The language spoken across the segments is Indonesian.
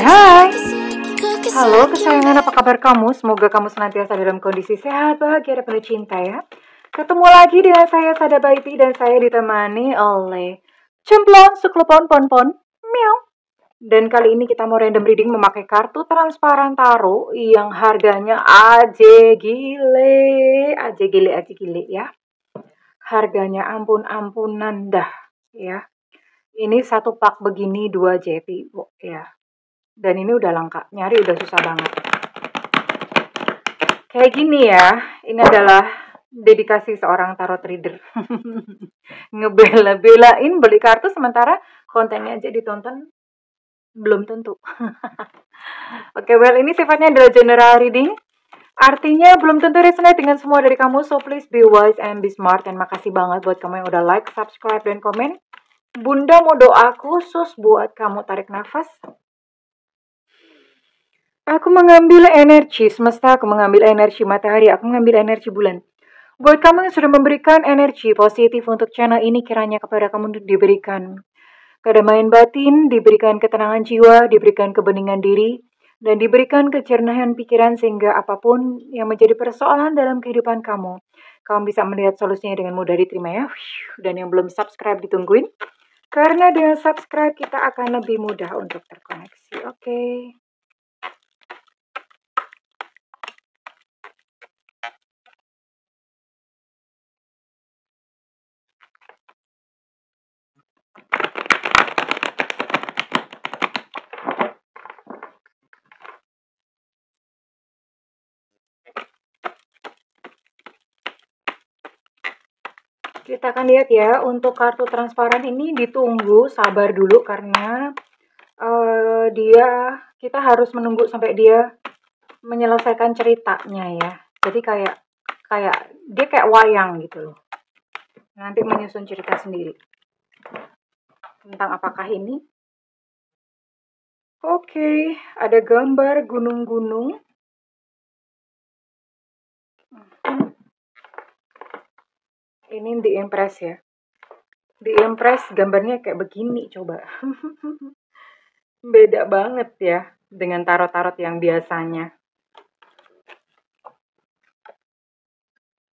Hai, halo kesayangan, apa kabar kamu? Semoga kamu senantiasa dalam kondisi sehat, bahagia, dan penuh cinta ya. Ketemu lagi dengan saya, Sada Baiti, dan saya ditemani oleh Cemplon, Suklupon, Ponpon, Miau. Dan kali ini kita mau random reading memakai kartu transparan tarot yang harganya aje gile ya. Harganya ampun-ampunan dah ya. Ini satu pak begini 2 JP ya. Dan ini udah langka, nyari udah susah banget. Kayak gini ya, ini adalah dedikasi seorang tarot reader. Ngebela-belain beli kartu sementara kontennya aja ditonton belum tentu. Oke, well ini sifatnya adalah general reading. Artinya belum tentu resonate dengan semua dari kamu, so please be wise and be smart. Dan makasih banget buat kamu yang udah like, subscribe, dan komen. Bunda mau doa khusus buat kamu, tarik nafas. Aku mengambil energi semesta, aku mengambil energi matahari, aku mengambil energi bulan. Buat kamu yang sudah memberikan energi positif untuk channel ini, kiranya kepada kamu diberikan kedamaian batin, diberikan ketenangan jiwa, diberikan kebeningan diri, dan diberikan kejernihan pikiran sehingga apapun yang menjadi persoalan dalam kehidupan kamu, kamu bisa melihat solusinya dengan mudah, diterima ya. Dan yang belum subscribe ditungguin, karena dengan subscribe kita akan lebih mudah untuk terkoneksi. Oke. Kita akan lihat ya, untuk kartu transparan ini ditunggu, sabar dulu karena kita harus menunggu sampai dia menyelesaikan ceritanya ya. Jadi kayak dia kayak wayang gitu loh. Nanti menyusun cerita sendiri. Tentang apakah ini? Oke, ada gambar gunung-gunung. Ini di Impress ya. Di Impress gambarnya kayak begini coba. Beda banget ya dengan tarot-tarot yang biasanya.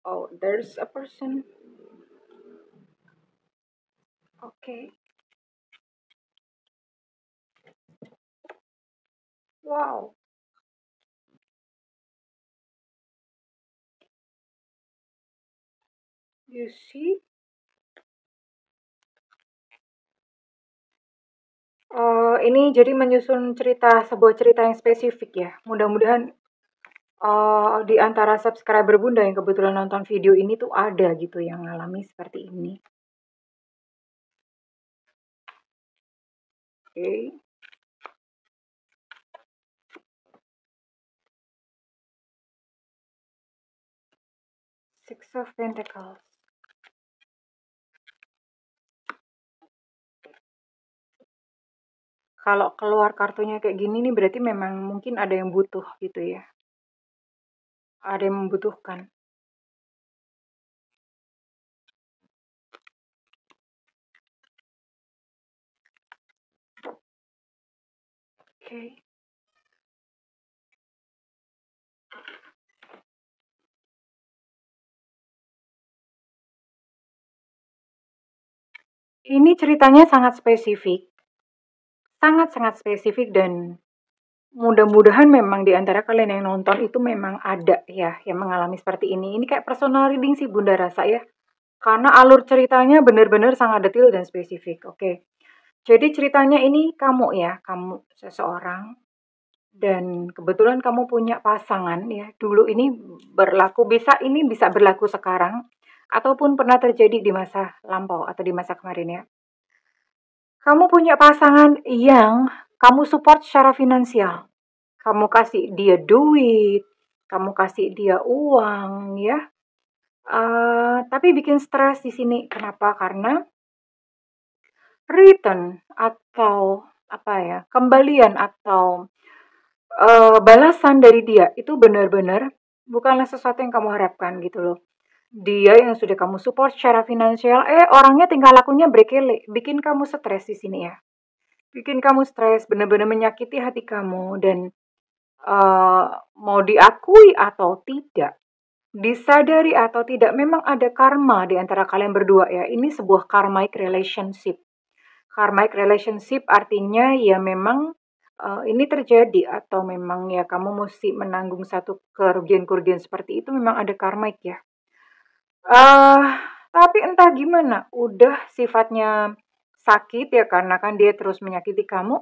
Oh, there's a person. Okay. Wow. You see? Ini jadi menyusun sebuah cerita yang spesifik ya. Mudah-mudahan di antara subscriber Bunda yang kebetulan nonton video ini tuh ada gitu yang ngalami seperti ini. Oke. Six of Pentacles. Kalau keluar kartunya kayak gini nih berarti memang mungkin ada yang butuh gitu ya. Ada yang membutuhkan. Oke. Ini ceritanya sangat spesifik. Sangat-sangat spesifik dan mudah-mudahan memang di antara kalian yang nonton itu memang ada ya yang mengalami seperti ini. Ini kayak personal reading sih Bunda rasa ya. Karena alur ceritanya benar-benar sangat detail dan spesifik. Oke. Jadi ceritanya ini kamu ya, kamu seseorang dan kebetulan kamu punya pasangan ya. Dulu ini bisa berlaku sekarang ataupun pernah terjadi di masa lampau atau di masa kemarin ya. Kamu punya pasangan yang kamu support secara finansial. Kamu kasih dia duit, kamu kasih dia uang ya. Tapi bikin stres di sini. Kenapa? Karena return atau kembalian atau balasan dari dia itu benar-benar bukanlah sesuatu yang kamu harapkan gitu loh. Dia yang sudah kamu support secara finansial, orangnya tingkah lakunya brekele, bikin kamu stres di sini ya. bikin kamu stres, benar-benar menyakiti hati kamu dan eh, mau diakui atau tidak, disadari atau tidak, memang ada karma di antara kalian berdua ya. Ini sebuah karmic relationship. Karmic relationship artinya ya memang ini terjadi atau memang ya kamu mesti menanggung satu kerugian-kerugian seperti itu, memang ada karmic ya. Eh, tapi entah gimana, udah sifatnya sakit ya karena kan dia terus menyakiti kamu.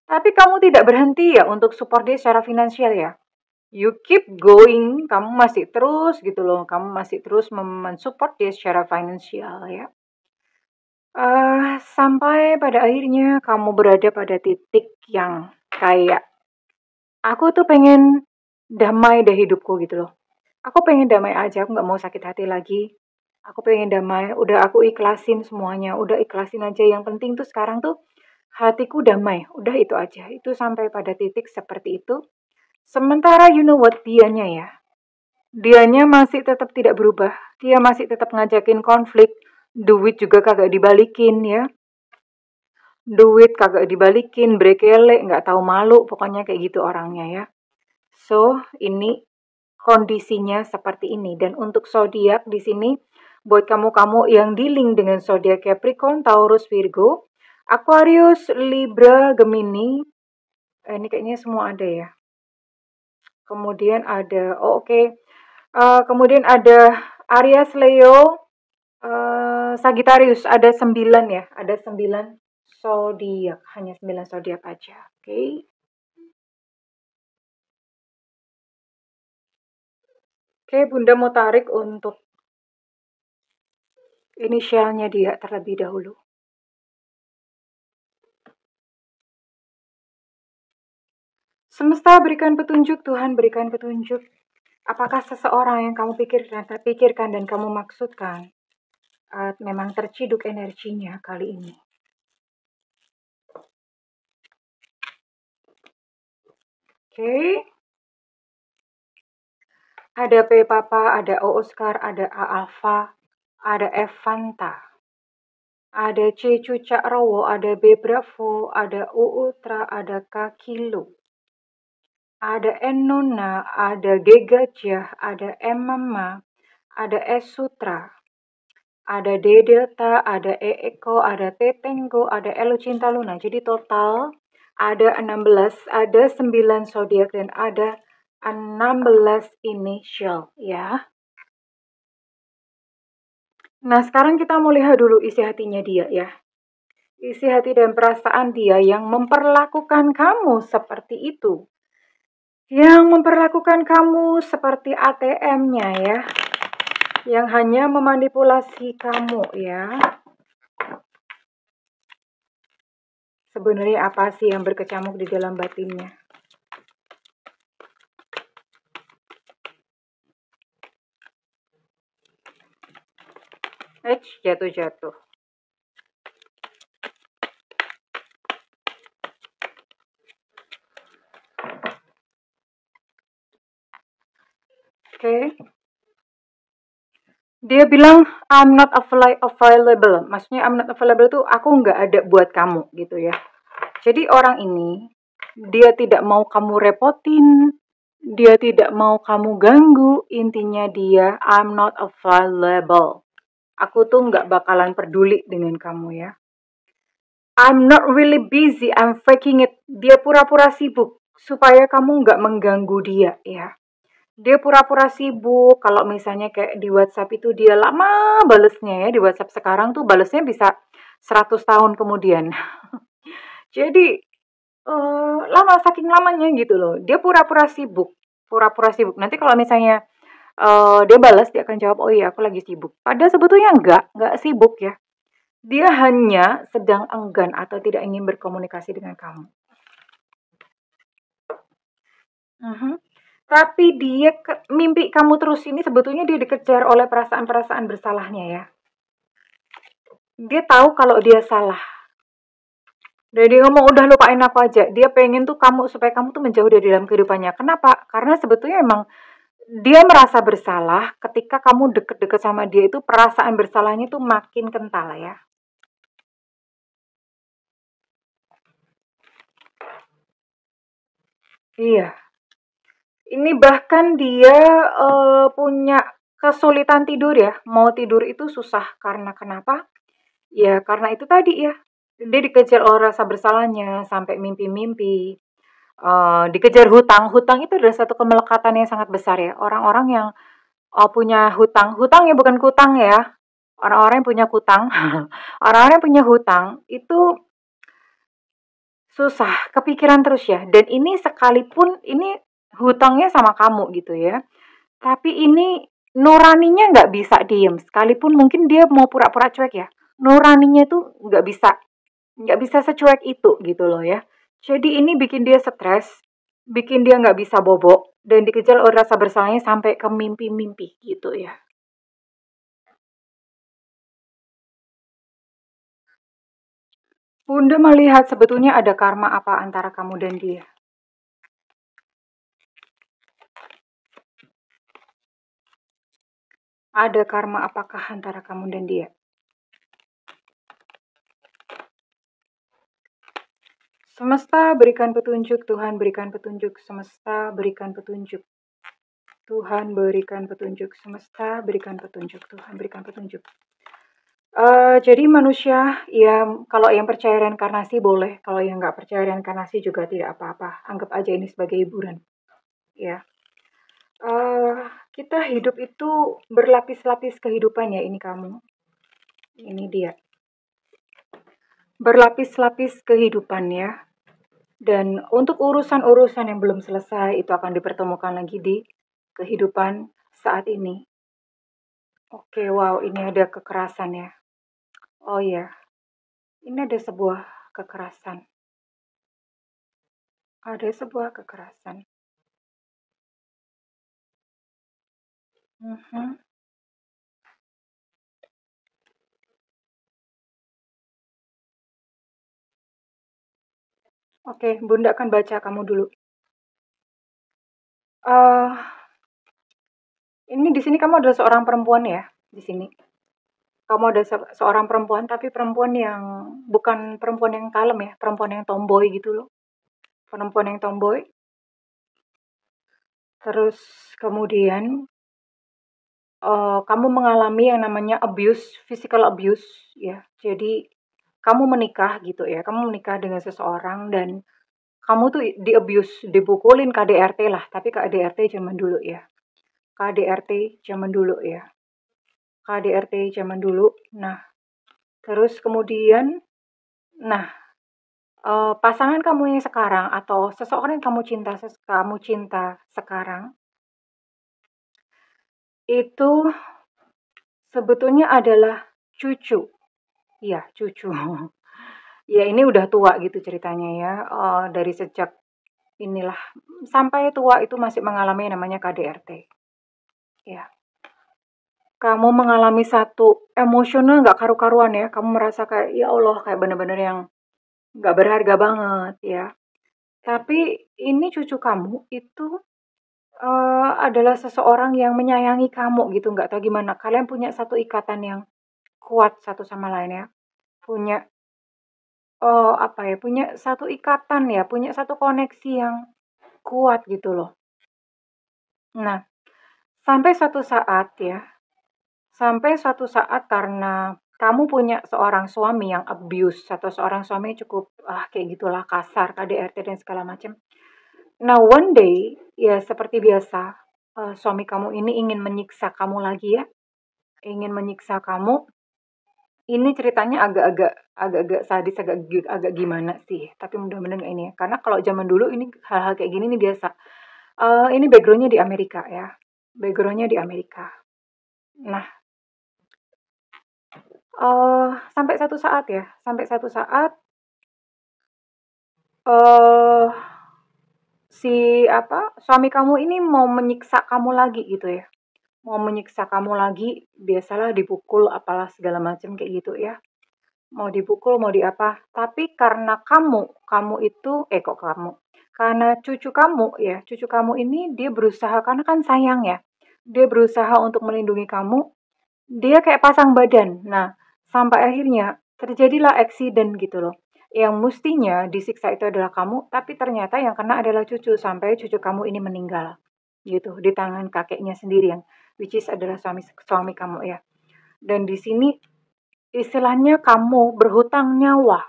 Tapi kamu tidak berhenti ya untuk support dia secara finansial ya. You keep going, kamu masih terus gitu loh, kamu masih terus mensupport dia secara finansial ya. Sampai pada akhirnya kamu berada pada titik yang kayak, aku tuh pengen damai deh hidupku gitu loh. Aku pengen damai aja, aku nggak mau sakit hati lagi. Aku pengen damai, udah aku ikhlasin semuanya, udah ikhlasin aja. Yang penting tuh sekarang tuh hatiku damai, udah itu aja. Itu sampai pada titik seperti itu. Sementara you know what dianya ya, dianya masih tetap tidak berubah. Dia masih tetap ngajakin konflik, duit juga kagak dibalikin ya. Duit kagak dibalikin, brekele, nggak tahu malu, pokoknya kayak gitu orangnya ya. So, ini kondisinya seperti ini. Dan untuk zodiak di sini, buat kamu-kamu yang dealing dengan zodiak Capricorn, Taurus, Virgo, Aquarius, Libra, Gemini, ini kayaknya semua ada ya. Kemudian ada, oh oke. Kemudian ada Aries, Leo, Sagittarius, ada 9 ya, ada 9 zodiak, hanya 9 zodiak aja. Oke. Oke, Bunda mau tarik untuk inisialnya dia terlebih dahulu. Semesta berikan petunjuk, Tuhan berikan petunjuk. Apakah seseorang yang kamu pikirkan dan kamu maksudkan memang terciduk energinya kali ini? Oke. Ada P Papa, ada O Oscar, ada A Alpha, ada F Fanta, ada C Cucak Rowo, ada B Bravo, ada U Ultra, ada K Kilo, ada N Nona, ada G Gajah, ada M Mama, ada S Sutra, ada D Delta, ada E Eko, ada T Tenggo, ada L Cinta Luna. Jadi total ada 16, ada 9 zodiak dan ada 16 initial ya. Nah, sekarang kita mau lihat dulu isi hatinya dia ya. Isi hati dan perasaan dia yang memperlakukan kamu seperti itu. Yang memperlakukan kamu seperti ATM-nya ya. Yang hanya memanipulasi kamu ya. Sebenarnya apa sih yang berkecamuk di dalam batinnya? Jatuh-jatuh. Oke. Dia bilang I'm not available. Maksudnya I'm not available tuh aku nggak ada buat kamu gitu ya. Jadi orang ini dia tidak mau kamu repotin, dia tidak mau kamu ganggu. Intinya dia I'm not available. Aku tuh nggak bakalan peduli dengan kamu ya. I'm not really busy, I'm faking it. Dia pura-pura sibuk supaya kamu nggak mengganggu dia ya. Dia pura-pura sibuk, kalau misalnya kayak di WhatsApp itu dia lama balesnya ya, di WhatsApp sekarang tuh balesnya bisa 100 tahun kemudian. Jadi, lama, saking lamanya gitu loh. Dia pura-pura sibuk, pura-pura sibuk. Nanti kalau misalnya dia balas, dia akan jawab, oh iya aku lagi sibuk. Padahal sebetulnya enggak sibuk ya. Dia hanya sedang enggan atau tidak ingin berkomunikasi dengan kamu. Tapi dia mimpi kamu terus ini sebetulnya dia dikejar oleh perasaan-perasaan bersalahnya ya. Dia tahu kalau dia salah. Dan dia ngomong udah lupain aku aja. Dia pengen tuh kamu supaya kamu tuh menjauh dari dalam kehidupannya. Kenapa? Karena sebetulnya emang dia merasa bersalah ketika kamu deket-deket sama dia itu perasaan bersalahnya tuh makin kental ya. Iya. Ini bahkan dia, punya kesulitan tidur ya, mau tidur itu susah karena kenapa? Ya karena itu tadi ya, dia dikejar oleh rasa bersalahnya sampai mimpi-mimpi, dikejar hutang. Hutang itu adalah satu kemelekatan yang sangat besar ya. Orang-orang yang, punya hutang, hutang ya bukan kutang ya, orang-orang yang punya kutang, orang-orang yang punya hutang itu susah, kepikiran terus ya, dan ini sekalipun ini hutangnya sama kamu gitu ya, tapi ini nuraninya nggak bisa diem, sekalipun mungkin dia mau pura-pura cuek ya, nuraninya tuh nggak bisa secuek itu gitu loh ya. Jadi ini bikin dia stres, bikin dia nggak bisa bobok, dan dikejar oleh rasa bersalahnya sampai ke mimpi-mimpi gitu ya. Bunda melihat sebetulnya ada karma apa antara kamu dan dia. Ada karma apakah antara kamu dan dia? Semesta berikan petunjuk, Tuhan berikan petunjuk, semesta berikan petunjuk. Tuhan berikan petunjuk, semesta berikan petunjuk, Tuhan berikan petunjuk. Jadi manusia ya kalau yang percaya reinkarnasi boleh, kalau yang nggak percaya reinkarnasi juga tidak apa-apa. Anggap aja ini sebagai hiburan, ya. Eh, kita hidup itu berlapis-lapis kehidupan ya, ini kamu, ini dia. Berlapis-lapis kehidupan ya. Dan untuk urusan-urusan yang belum selesai itu akan dipertemukan lagi di kehidupan saat ini. Oke, wow, ini ada kekerasan ya. Oh ya, ini ada sebuah kekerasan. Ada sebuah kekerasan. Mhm. Oke, Bunda akan baca kamu dulu. Eh, ini di sini kamu adalah seorang perempuan ya, di sini. Kamu ada seorang perempuan, tapi perempuan yang bukan perempuan yang kalem ya, perempuan yang tomboy gitu loh. Perempuan yang tomboy. Terus kemudian kamu mengalami yang namanya abuse, physical abuse ya. Jadi kamu menikah gitu ya, kamu menikah dengan seseorang dan kamu tuh di-abuse, dipukulin KDRT lah, tapi KDRT zaman dulu ya. KDRT zaman dulu ya. KDRT zaman dulu. Nah, terus kemudian nah, pasangan kamu yang sekarang atau seseorang yang kamu cinta sekarang itu sebetulnya adalah cucu. Iya, cucu. Ya ini udah tua gitu ceritanya ya, dari sejak inilah sampai tua itu masih mengalami yang namanya KDRT, ya. Kamu mengalami satu emosional nggak karu-karuan ya, kamu merasa kayak, ya Allah kayak bener-bener yang nggak berharga banget ya. Tapi ini cucu kamu itu, adalah seseorang yang menyayangi kamu gitu, nggak tahu gimana, kalian punya satu ikatan yang kuat satu sama lain ya, punya, apa ya, punya satu ikatan ya, punya satu koneksi yang kuat gitu loh. Nah, sampai suatu saat ya, sampai suatu saat karena kamu punya seorang suami yang abuse atau seorang suami yang cukup, kayak gitulah kasar, KDRT dan segala macam. Nah, one day, ya seperti biasa, suami kamu ini ingin menyiksa kamu lagi ya, ingin menyiksa kamu. Ini ceritanya agak-agak sadis, agak gimana sih, tapi mudah-mudahan nggak ini ya, karena kalau zaman dulu ini hal-hal kayak gini nih biasa. Ini backgroundnya di Amerika ya, backgroundnya di Amerika. Nah, sampai satu saat ya, sampai satu saat, eee, suami kamu ini mau menyiksa kamu lagi gitu ya, mau menyiksa kamu lagi, biasalah dipukul apalah segala macam kayak gitu ya. Mau dipukul, mau diapa, tapi karena kamu itu kok kamu, karena cucu kamu ini dia berusaha karena kan sayang ya, dia berusaha untuk melindungi kamu, dia kayak pasang badan. Nah, sampai akhirnya terjadilah eksiden gitu loh. Yang mestinya disiksa itu adalah kamu, tapi ternyata yang kena adalah cucu, sampai cucu kamu ini meninggal. Gitu, di tangan kakeknya sendiri yang which is adalah suami suami kamu ya. Dan di sini istilahnya kamu berhutang nyawa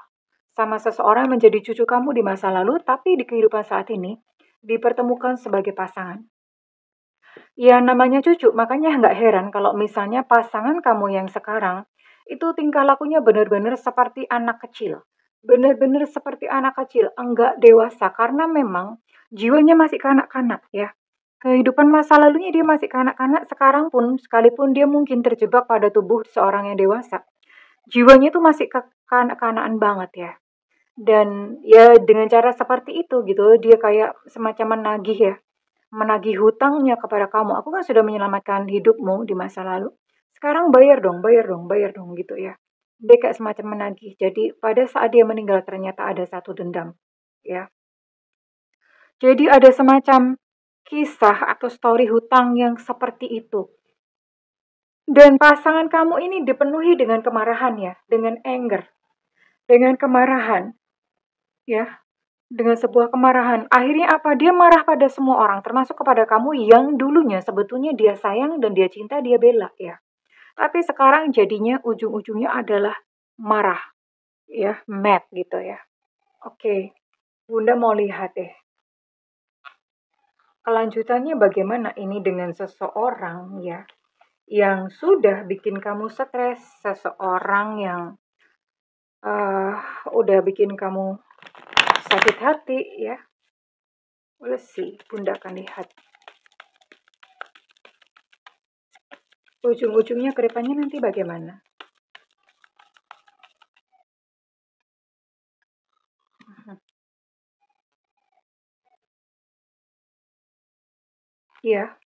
sama seseorang menjadi cucu kamu di masa lalu, tapi di kehidupan saat ini dipertemukan sebagai pasangan. Ya namanya cucu, makanya nggak heran kalau misalnya pasangan kamu yang sekarang itu tingkah lakunya benar-benar seperti anak kecil. Benar-benar seperti anak kecil, enggak dewasa karena memang jiwanya masih kanak-kanak ya. Kehidupan masa lalunya dia masih kanak-kanak, sekarang pun sekalipun dia mungkin terjebak pada tubuh seorang yang dewasa, jiwanya itu masih kekanak-kanakan banget ya. Dan ya dengan cara seperti itu gitu, dia kayak semacam menagih ya, menagih hutangnya kepada kamu. Aku kan sudah menyelamatkan hidupmu di masa lalu. Sekarang bayar dong, bayar dong, bayar dong gitu ya. Dia kayak semacam menagih. Jadi pada saat dia meninggal ternyata ada satu dendam. Ya. Jadi ada semacam kisah atau story hutang yang seperti itu. Dan pasangan kamu ini dipenuhi dengan kemarahan ya, dengan anger, dengan kemarahan, ya. Dengan sebuah kemarahan. Akhirnya apa? Dia marah pada semua orang, termasuk kepada kamu yang dulunya sebetulnya dia sayang dan dia cinta, dia bela ya. Tapi sekarang jadinya ujung-ujungnya adalah marah ya, mad gitu ya. Oke, Bunda mau lihat deh. Kelanjutannya bagaimana ini dengan seseorang ya yang sudah bikin kamu stres, seseorang yang uh, udah bikin kamu sakit hati ya. Let's see, Bunda akan lihat. Ujung-ujungnya ke depannya nanti bagaimana? Iya,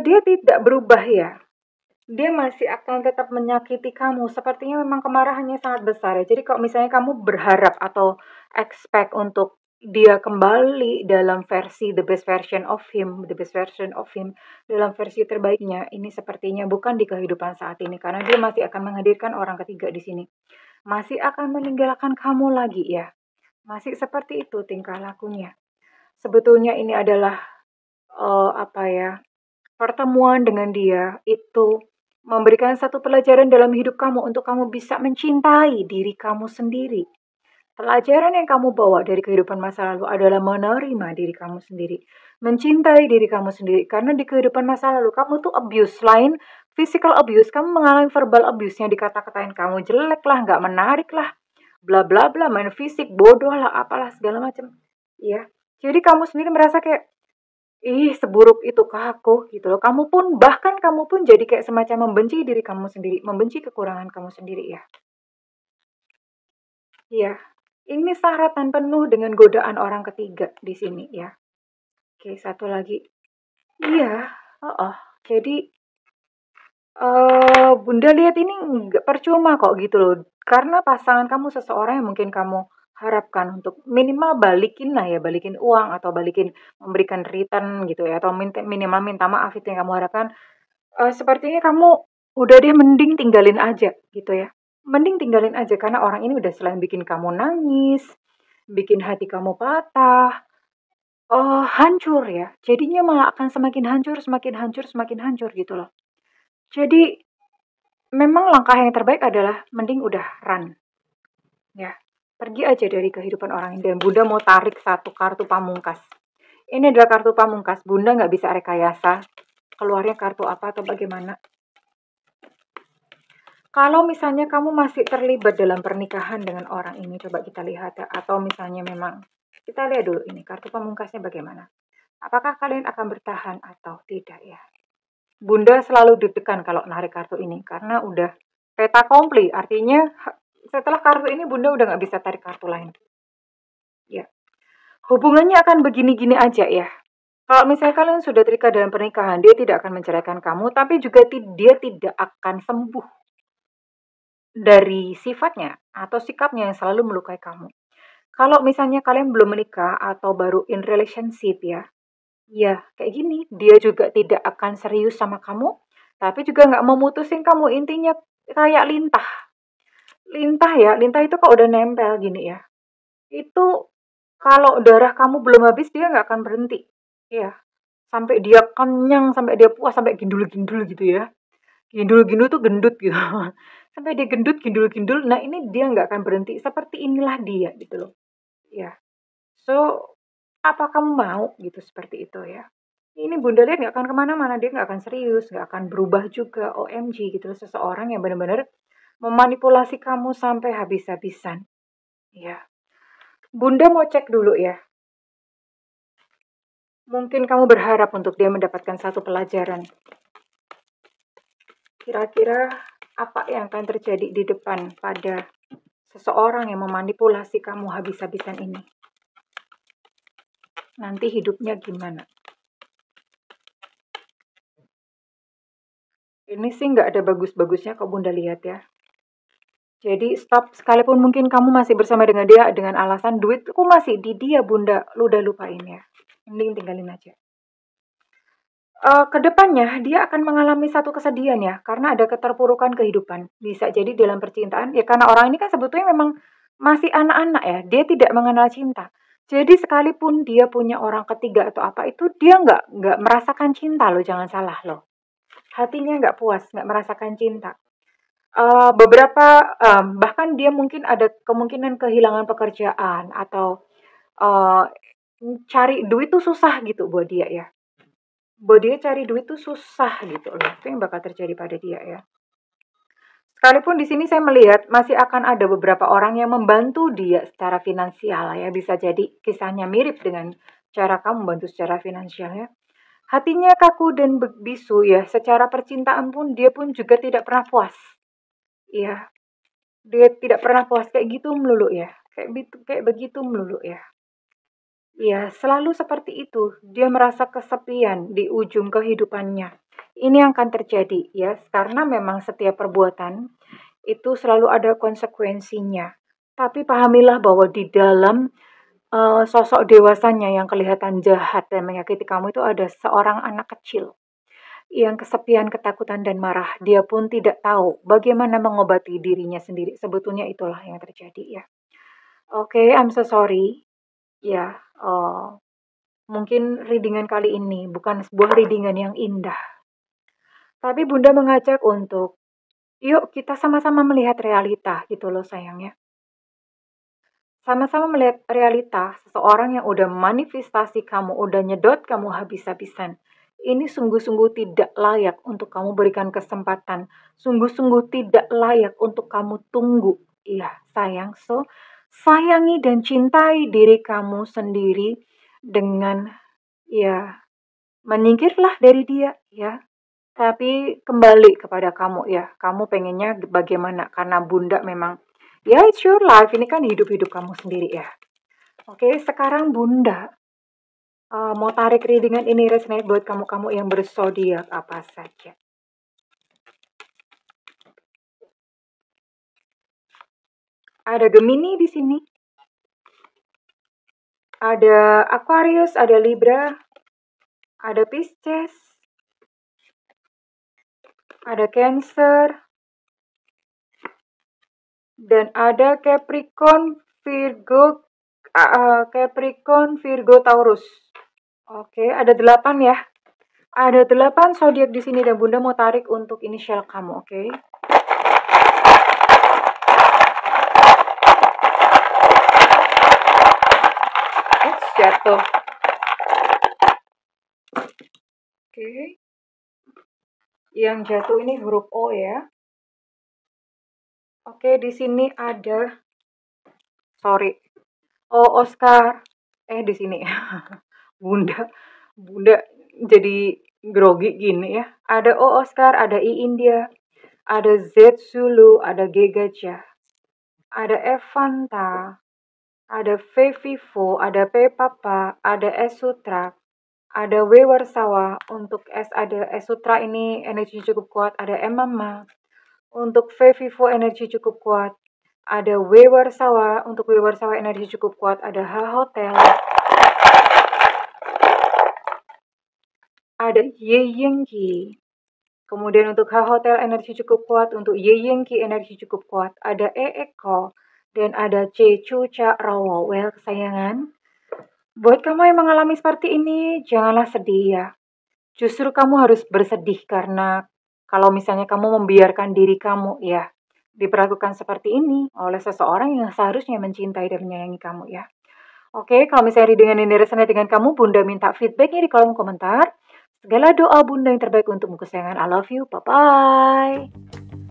dia tidak berubah ya. Dia masih akan tetap menyakiti kamu. Sepertinya memang kemarahannya sangat besar ya. Jadi kalau misalnya kamu berharap atau expect untuk dia kembali dalam versi the best version of him, dalam versi terbaiknya, ini sepertinya bukan di kehidupan saat ini karena dia masih akan menghadirkan orang ketiga di sini. Masih akan meninggalkan kamu lagi ya. Masih seperti itu tingkah lakunya. Sebetulnya ini adalah apa ya, pertemuan dengan dia itu memberikan satu pelajaran dalam hidup kamu untuk kamu bisa mencintai diri kamu sendiri. Pelajaran yang kamu bawa dari kehidupan masa lalu adalah menerima diri kamu sendiri, mencintai diri kamu sendiri. Karena di kehidupan masa lalu kamu tuh abuse, selain physical abuse, kamu mengalami verbal abuse yang dikata-katain kamu jelek lah, nggak menarik lah, bla bla bla, main fisik, bodoh lah, apalah segala macam. Ya, jadi kamu sendiri merasa kayak ih, seburuk itukah aku gitu loh. Bahkan kamu pun jadi kayak semacam membenci diri kamu sendiri, membenci kekurangan kamu sendiri ya. Iya, ini syahratan penuh dengan godaan orang ketiga di sini ya. Oke, satu lagi. Iya, oh. Jadi Bunda lihat ini nggak percuma kok gitu loh. Karena pasangan kamu seseorang yang mungkin kamu harapkan untuk minimal balikin lah ya, balikin uang atau balikin memberikan return gitu ya, atau minimal minta maaf itu yang kamu harapkan. Sepertinya kamu udah deh mending tinggalin aja gitu ya. Mending tinggalin aja karena orang ini udah selain bikin kamu nangis, bikin hati kamu patah, hancur ya. Jadinya malah akan semakin hancur, semakin hancur, semakin hancur gitu loh. Jadi memang langkah yang terbaik adalah mending udah run ya. Pergi aja dari kehidupan orang ini dan Bunda mau tarik satu kartu pamungkas. Ini adalah kartu pamungkas. Bunda nggak bisa rekayasa keluarnya kartu apa atau bagaimana. Kalau misalnya kamu masih terlibat dalam pernikahan dengan orang ini, coba kita lihat ya. Atau misalnya memang, kita lihat dulu ini, kartu pamungkasnya bagaimana. Apakah kalian akan bertahan atau tidak ya? Bunda selalu deg-degan kalau narik kartu ini, karena udah peta kompli. Artinya, setelah kartu ini Bunda udah nggak bisa tarik kartu lain. Ya, hubungannya akan begini-gini aja ya. Kalau misalnya kalian sudah terikat dalam pernikahan, dia tidak akan menceraikan kamu, tapi juga dia tidak akan sembuh dari sifatnya atau sikapnya yang selalu melukai kamu. Kalau misalnya kalian belum menikah atau baru in relationship ya, ya kayak gini, dia juga tidak akan serius sama kamu, tapi juga nggak mau mutusin kamu, intinya kayak lintah. Lintah ya, lintah itu kalau udah nempel gini ya, itu kalau darah kamu belum habis dia nggak akan berhenti. Iya, sampai dia kenyang, sampai dia puas, sampai gindul-gindul gitu ya. Gindul-gindul tuh gendut gitu. Sampai dia gendut, gindul-gindul, nah ini dia nggak akan berhenti. Seperti inilah dia gitu loh. Ya. So, apa kamu mau gitu seperti itu ya? Ini Bunda lihat nggak akan kemana-mana, dia nggak akan serius, nggak akan berubah juga. OMG gitu loh, seseorang yang benar-benar memanipulasi kamu sampai habis-habisan. Ya. Bunda mau cek dulu ya. Mungkin kamu berharap untuk dia mendapatkan satu pelajaran. Kira-kira apa yang akan terjadi di depan pada seseorang yang memanipulasi kamu habis-habisan ini? Nanti hidupnya gimana? Ini sih nggak ada bagus-bagusnya kok Bunda lihat ya. Jadi stop, sekalipun mungkin kamu masih bersama dengan dia dengan alasan duitku masih di dia Bunda, lu udah lupain ya. Mending tinggalin aja. Kedepannya dia akan mengalami satu kesedihan ya, karena ada keterpurukan kehidupan. Bisa jadi dalam percintaan, ya karena orang ini kan sebetulnya memang masih anak-anak ya, dia tidak mengenal cinta. Jadi sekalipun dia punya orang ketiga atau apa itu, dia nggak merasakan cinta loh, jangan salah loh. Hatinya nggak puas, nggak merasakan cinta. Bahkan dia mungkin ada kemungkinan kehilangan pekerjaan atau eh, cari duit tuh susah gitu buat dia ya. Buat dia cari duit tuh susah gitu loh. Itu yang bakal terjadi pada dia ya. Sekalipun di sini saya melihat masih akan ada beberapa orang yang membantu dia secara finansial ya. Bisa jadi kisahnya mirip dengan cara kamu membantu secara finansial ya. Hatinya kaku dan bisu ya. Secara percintaan pun dia pun juga tidak pernah puas. Iya, dia tidak pernah puas kayak gitu melulu ya. Kayak begitu melulu ya. Ya, selalu seperti itu. Dia merasa kesepian di ujung kehidupannya. Ini yang akan terjadi ya, karena memang setiap perbuatan itu selalu ada konsekuensinya. Tapi pahamilah bahwa di dalam sosok dewasanya yang kelihatan jahat dan menyakiti kamu itu ada seorang anak kecil yang kesepian, ketakutan, dan marah. Dia pun tidak tahu bagaimana mengobati dirinya sendiri. Sebetulnya itulah yang terjadi ya. Oke, I'm so sorry. Ya, mungkin readingan kali ini bukan sebuah readingan yang indah. Tapi Bunda mengajak untuk, yuk kita sama-sama melihat realita gitu loh sayangnya. Sama-sama melihat realita seseorang yang udah manifestasi kamu, udah nyedot kamu habis-habisan. Ini sungguh-sungguh tidak layak untuk kamu berikan kesempatan. Sungguh-sungguh tidak layak untuk kamu tunggu. Iya, sayang. So, sayangi dan cintai diri kamu sendiri dengan, ya, menyingkirlah dari dia, ya. Tapi kembali kepada kamu ya, kamu pengennya bagaimana? Karena Bunda memang, ya it's your life, ini kan hidup-hidup kamu sendiri ya. Oke, sekarang Bunda mau tarik readingan ini resonate buat kamu-kamu yang berzodiak apa saja. Ada Gemini di sini. Ada Aquarius, ada Libra, ada Pisces, ada Cancer, dan ada Capricorn, Virgo, Taurus. Oke, ada 8 ya. Ada 8 zodiak di sini dan Bunda mau tarik untuk inisial kamu, oke? Jatuh. Oke. Yang jatuh ini huruf O ya. Oke, di sini ada, sorry, O Oscar. Di sini. Bunda jadi grogi gini ya. Ada O Oscar, ada I India, ada Z Zulu, ada G Gajah, ada Evanta, ada V Vivo, ada P Papa, ada S Sutra, ada W Warsawa. Untuk S ada S Sutra ini energi cukup kuat, ada M Mama. Untuk V Vivo energi cukup kuat, ada W Warsawa. Untuk W Warsawa energi cukup kuat, ada H Hotel, ada Y Yengki, Kemudian untuk H Hotel energi cukup kuat, untuk Y Yengki energi cukup kuat, ada E Eko, dan ada C Cuca Rowo. Well, kesayangan, buat kamu yang mengalami seperti ini, janganlah sedih ya. Justru kamu harus bersedih karena kalau misalnya kamu membiarkan diri kamu ya diperlakukan seperti ini oleh seseorang yang seharusnya mencintai dan menyayangi kamu ya. Oke, kalau misalnya dengan ini resonate dengan kamu, Bunda minta feedbacknya di kolom komentar. Segala doa Bunda yang terbaik untukmu kesayangan. I love you. Bye-bye.